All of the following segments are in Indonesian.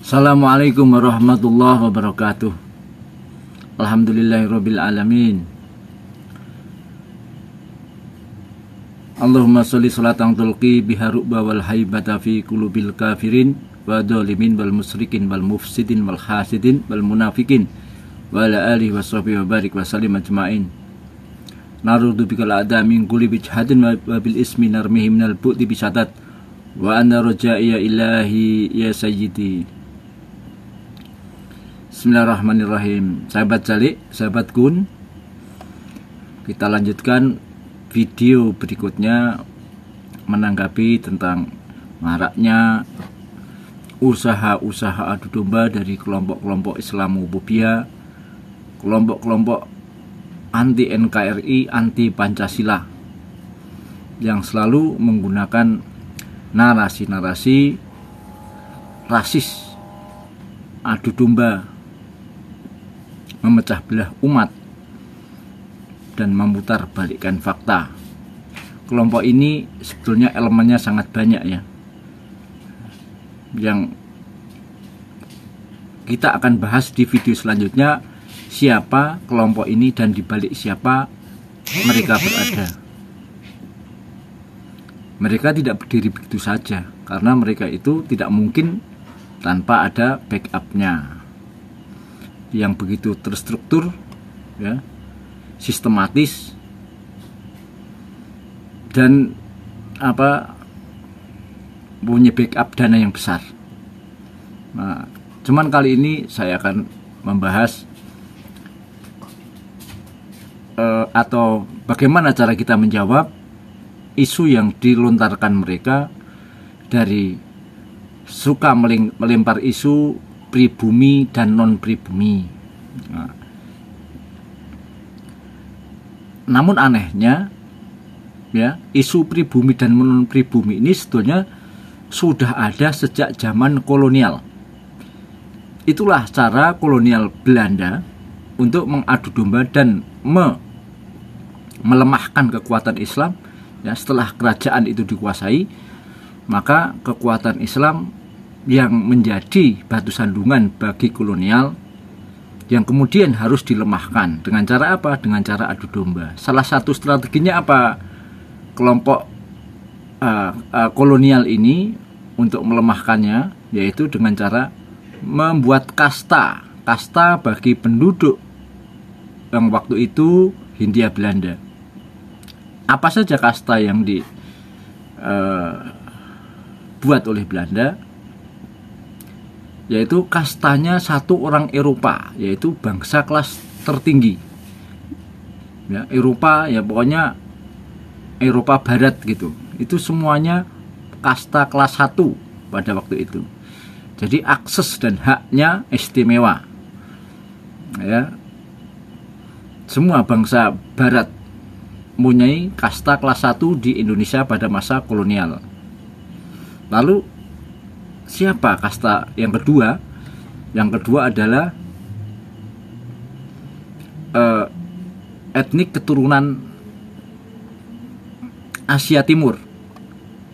Assalamualaikum warahmatullahi wabarakatuh. Alhamdulillahirabbil alamin. Allahumma sholli sholatan tulqi biha ru'ba wal haibata fi qulubil kafirin wa dzalimin wal musyrikin wal mufsidin wal hasidin wal munafikin wa ala alihi washabihi wa barik wa sallim ajmain. Narudu bikal a'da min kulli bijhatin wa bil ismi narmihi minal bu'di bisadat wa anna raja'iya ilahi ya sayyidi. Bismillahirrahmanirrahim. Sahabat Jalik, sahabat Kun, kita lanjutkan video berikutnya menanggapi tentang maraknya usaha-usaha adu domba dari kelompok-kelompok Islamophobia, kelompok-kelompok anti NKRI, anti Pancasila yang selalu menggunakan narasi-narasi rasis, adu domba, memecah belah umat dan memutar balikkan fakta. Kelompok ini sebetulnya elemennya sangat banyak ya, yang kita akan bahas di video selanjutnya. Siapa kelompok ini dan dibalik siapa mereka berada. Mereka tidak berdiri begitu saja, karena mereka itu tidak mungkin tanpa ada backupnya yang begitu terstruktur ya, sistematis, dan punya backup dana yang besar. Nah, cuman kali ini saya akan membahas atau bagaimana cara kita menjawab isu yang dilontarkan mereka dari suka melempar isu pribumi dan non pribumi. Nah, namun anehnya ya, isu pribumi dan non pribumi ini sebetulnya sudah ada sejak zaman kolonial. Itulah cara kolonial Belanda untuk mengadu domba dan melemahkan kekuatan Islam ya. Setelah kerajaan itu dikuasai, maka kekuatan Islam yang menjadi batu sandungan bagi kolonial yang kemudian harus dilemahkan. Dengan cara apa? Dengan cara adu domba. Salah satu strateginya apa? Kelompok kolonial ini untuk melemahkannya yaitu dengan cara membuat kasta bagi penduduk yang waktu itu Hindia Belanda. Apa saja kasta yang dibuat oleh Belanda? Yaitu kastanya satu orang Eropa, yaitu bangsa kelas tertinggi ya, Eropa ya, pokoknya Eropa Barat gitu. Itu semuanya kasta kelas 1 pada waktu itu. Jadi akses dan haknya istimewa ya. Semua bangsa Barat mempunyai kasta kelas 1 di Indonesia pada masa kolonial. Lalu siapa kasta yang kedua? Yang kedua adalah etnik keturunan Asia Timur.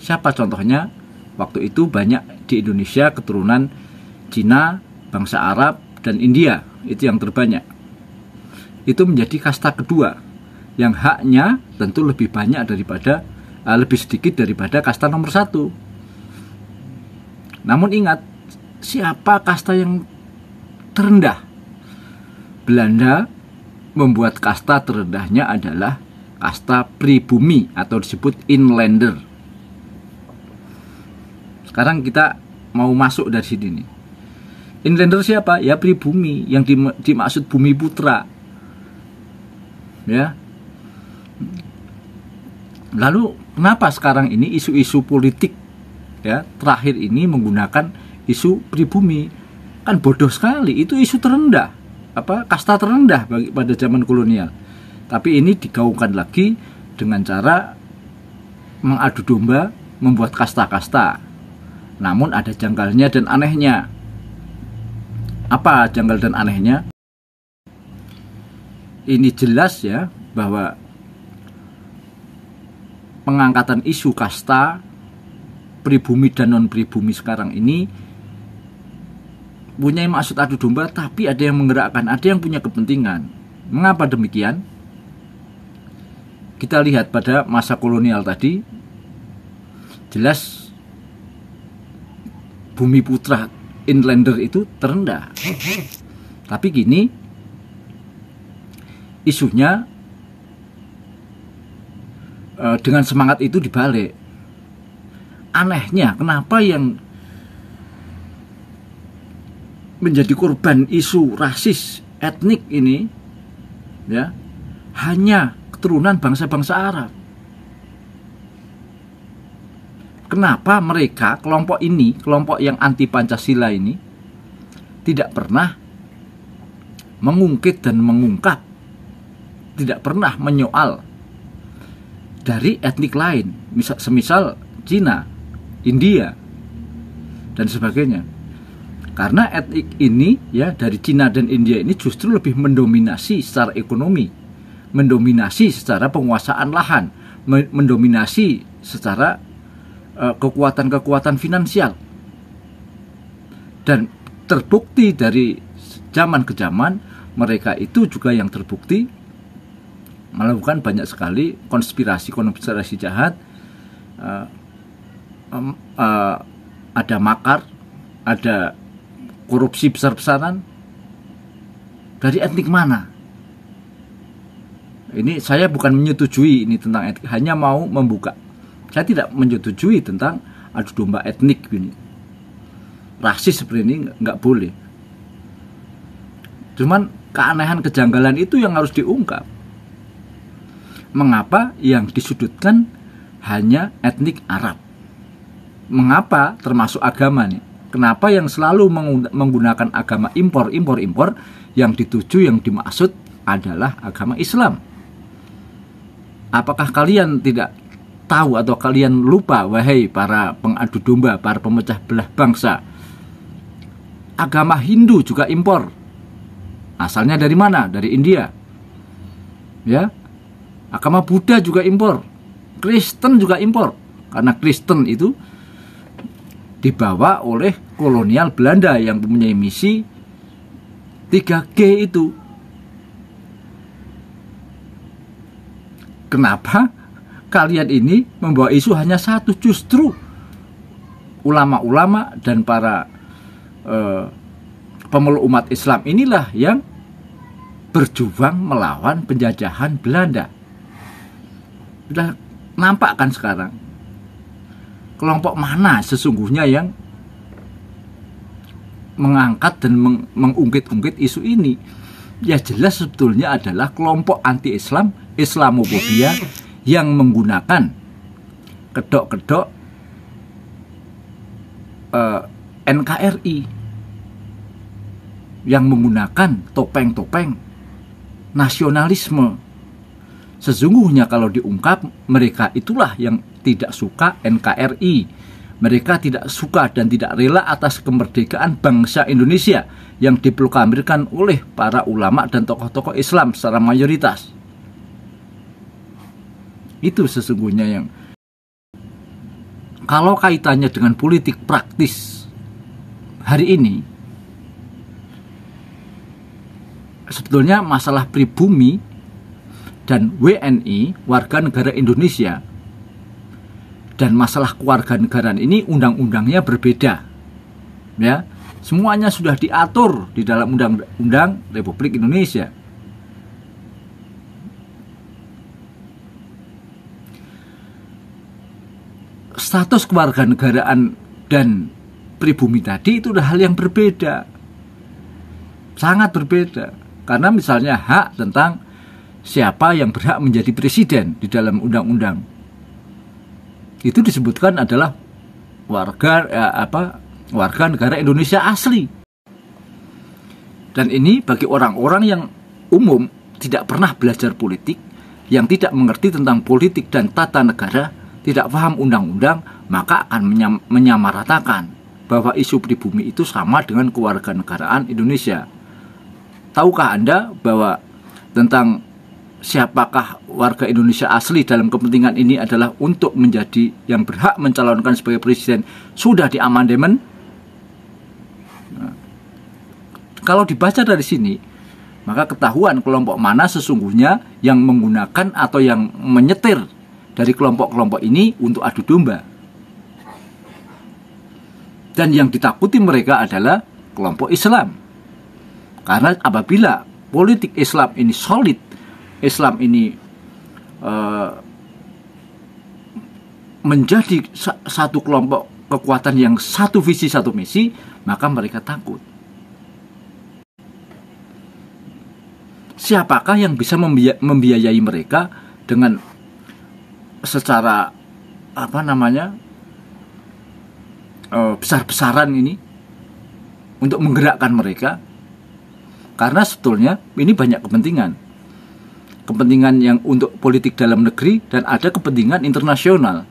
Siapa contohnya? Waktu itu banyak di Indonesia keturunan Cina, bangsa Arab, dan India. Itu yang terbanyak. Itu menjadi kasta kedua, yang haknya tentu lebih banyak daripada lebih sedikit daripada kasta nomor 1. Namun ingat, siapa kasta yang terendah? Belanda membuat kasta terendahnya adalah kasta pribumi atau disebut inlander. Sekarang kita mau masuk dari sini nih. Inlander siapa? Ya pribumi, yang dimaksud bumi putra. Ya. Lalu kenapa sekarang ini isu-isu politik ya terakhir ini menggunakan isu pribumi? Kan bodoh sekali, itu isu terendah, kasta terendah pada zaman kolonial. Tapi ini digaungkan lagi dengan cara mengadu domba, membuat kasta-kasta. Namun ada janggalnya dan anehnya. Apa janggal dan anehnya? Ini jelas ya bahwa pengangkatan isu kasta pribumi dan non pribumi sekarang ini punya maksud adu domba, tapi ada yang menggerakkan, ada yang punya kepentingan. Mengapa demikian? Kita lihat pada masa kolonial tadi, jelas Bumi Putra inlander itu terendah. Tapi gini, isunya dengan semangat itu dibalik. Anehnya, kenapa yang menjadi korban isu rasis etnik ini ya hanya keturunan bangsa-bangsa Arab? Kenapa mereka, kelompok ini, kelompok yang anti Pancasila ini tidak pernah mengungkit dan mengungkap, tidak pernah menyoal dari etnik lain, semisal Cina, India, dan sebagainya. Karena etnik ini ya dari Cina dan India ini justru lebih mendominasi secara ekonomi, mendominasi secara penguasaan lahan, mendominasi secara kekuatan-kekuatan finansial. Dan terbukti dari zaman ke zaman mereka itu juga yang terbukti melakukan banyak sekali konspirasi jahat, ada makar, ada korupsi besar-besaran. Dari etnik mana? Ini saya bukan menyetujui ini tentang etnik, hanya mau membuka. Saya tidak menyetujui tentang adu domba etnik ini. Rasis seperti ini nggak boleh. Cuman keanehan, kejanggalan itu yang harus diungkap. Mengapa yang disudutkan hanya etnik Arab? Mengapa termasuk agama nih? Kenapa yang selalu menggunakan agama impor yang dituju, yang dimaksud adalah agama Islam? Apakah kalian tidak tahu atau kalian lupa, wahai para pengadu domba, para pemecah belah bangsa? Agama Hindu juga impor. Asalnya dari mana? Dari India. Ya. Agama Buddha juga impor. Kristen juga impor. Karena Kristen itu dibawa oleh kolonial Belanda yang mempunyai misi 3G itu. Kenapa kalian ini membawa isu hanya satu? Justru ulama-ulama dan para pemeluk umat Islam inilah yang berjuang melawan penjajahan Belanda. Sudah nampak kan sekarang kelompok mana sesungguhnya yang mengangkat dan mengungkit-ungkit isu ini? Ya jelas sebetulnya adalah kelompok anti-Islam, Islamofobia, yang menggunakan kedok-kedok NKRI, yang menggunakan topeng-topeng nasionalisme. Sesungguhnya kalau diungkap, mereka itulah yang tidak suka NKRI. Mereka tidak suka dan tidak rela atas kemerdekaan bangsa Indonesia yang diproklamirkan oleh para ulama dan tokoh-tokoh Islam secara mayoritas. Itu sesungguhnya yang, kalau kaitannya dengan politik praktis hari ini, sebetulnya masalah pribumi dan WNI, warga negara Indonesia, dan masalah kewarganegaraan ini undang-undangnya berbeda. Ya, semuanya sudah diatur di dalam Undang-Undang Republik Indonesia. Status kewarganegaraan dan pribumi tadi itu udah hal yang berbeda. Sangat berbeda. Karena misalnya hak tentang siapa yang berhak menjadi presiden di dalam undang-undang, itu disebutkan adalah warga negara Indonesia asli. Dan ini bagi orang-orang yang umum tidak pernah belajar politik, yang tidak mengerti tentang politik dan tata negara, tidak paham undang-undang, maka akan menyamaratakan bahwa isu pribumi itu sama dengan kewarganegaraan Indonesia. Tahukah Anda bahwa tentang siapakah warga Indonesia asli dalam kepentingan ini adalah untuk menjadi yang berhak mencalonkan sebagai presiden sudah di amandemen? Nah, Kalau dibaca dari sini, maka ketahuan kelompok mana sesungguhnya yang menggunakan atau yang menyetir dari kelompok-kelompok ini untuk adu domba. Dan yang ditakuti mereka adalah kelompok Islam. Karena apabila politik Islam ini solid, Islam ini menjadi satu kelompok kekuatan yang satu visi satu misi, maka mereka takut. Siapakah yang bisa membiayai mereka dengan secara besar-besaran ini untuk menggerakkan mereka? Karena sebetulnya ini banyak kepentingan yang untuk politik dalam negeri dan ada kepentingan internasional.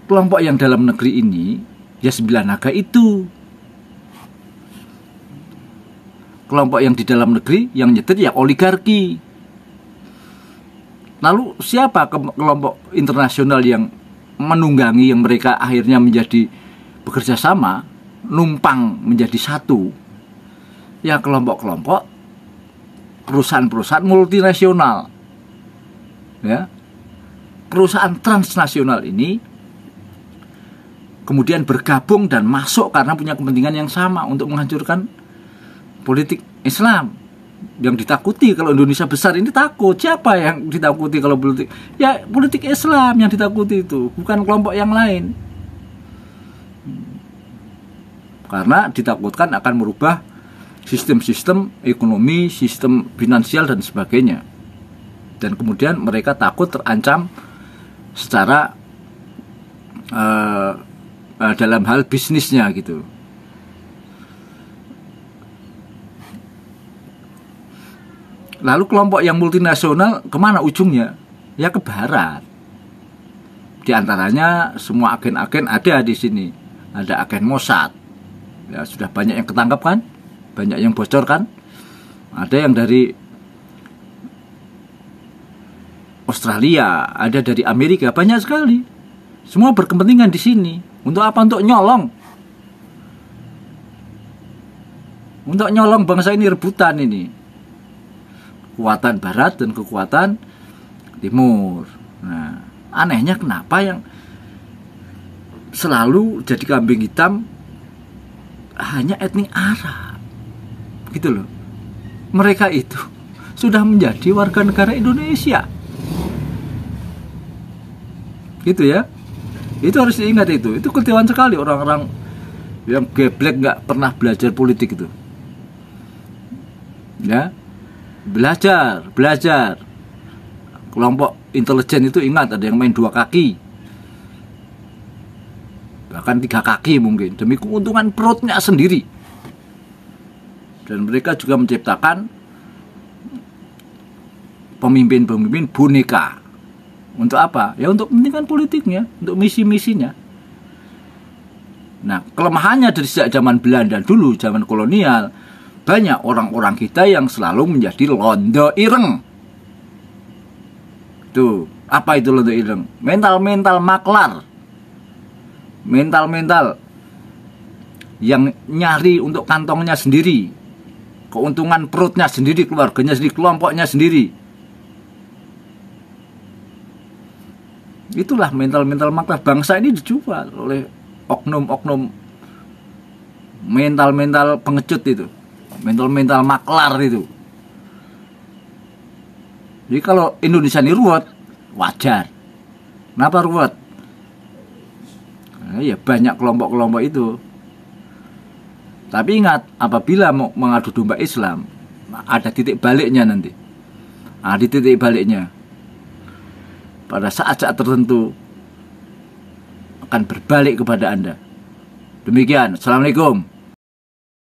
Kelompok yang dalam negeri ini ya 9 naga itu. Kelompok yang di dalam negeri yang nyetir ya oligarki. Lalu siapa kelompok internasional yang menunggangi, yang mereka akhirnya menjadi bekerja sama, numpang menjadi satu? Ya kelompok-kelompok perusahaan-perusahaan multinasional. Ya. Perusahaan transnasional ini kemudian bergabung dan masuk karena punya kepentingan yang sama untuk menghancurkan politik Islam. Yang ditakuti kalau Indonesia besar ini takut. Siapa yang ditakuti kalau politik? Ya politik Islam yang ditakuti itu, bukan kelompok yang lain. Karena ditakutkan akan merubah sistem-sistem ekonomi, sistem finansial dan sebagainya. Dan kemudian mereka takut terancam secara dalam hal bisnisnya gitu. Lalu kelompok yang multinasional kemana ujungnya? Ya ke barat. Di antaranya semua agen-agen ada di sini. Ada agen Mossad. Ya sudah banyak yang ketangkap kan? Banyak yang bocor kan? Ada yang dari Australia, ada dari Amerika, banyak sekali. Semua berkepentingan di sini. Untuk apa? Untuk nyolong. Untuk nyolong bangsa ini, rebutan ini. Kekuatan barat dan kekuatan timur. Nah, anehnya kenapa yang selalu jadi kambing hitam hanya etnik Arab? Gitu loh. Mereka itu sudah menjadi warga negara Indonesia. Gitu ya. Itu harus diingat itu. Itu ketahuan sekali orang-orang yang geblek nggak pernah belajar politik itu. Ya. Belajar. Kelompok intelijen itu ingat, ada yang main 2 kaki, bahkan 3 kaki mungkin, demi keuntungan perutnya sendiri. Dan mereka juga menciptakan pemimpin-pemimpin boneka. Untuk apa? Ya untuk kepentingan politiknya, untuk misi-misinya. Nah, kelemahannya dari sejak zaman Belanda dulu, zaman kolonial, banyak orang-orang kita yang selalu menjadi londo ireng. Tuh, apa itu londo ireng? Mental-mental maklar. Mental-mental yang nyari untuk kantongnya sendiri, keuntungan perutnya sendiri, keluarganya sendiri, kelompoknya sendiri. Itulah mental-mental maklar. Bangsa ini dijual oleh oknum-oknum mental-mental pengecut itu. Mental-mental maklar itu. Jadi kalau Indonesia ini ruwet, wajar. Kenapa ruwet? Nah, ya banyak kelompok-kelompok itu. Tapi ingat, apabila mau mengadu domba Islam, ada titik baliknya nanti. Di titik baliknya, pada saat-saat tertentu akan berbalik kepada Anda. Demikian. Assalamualaikum.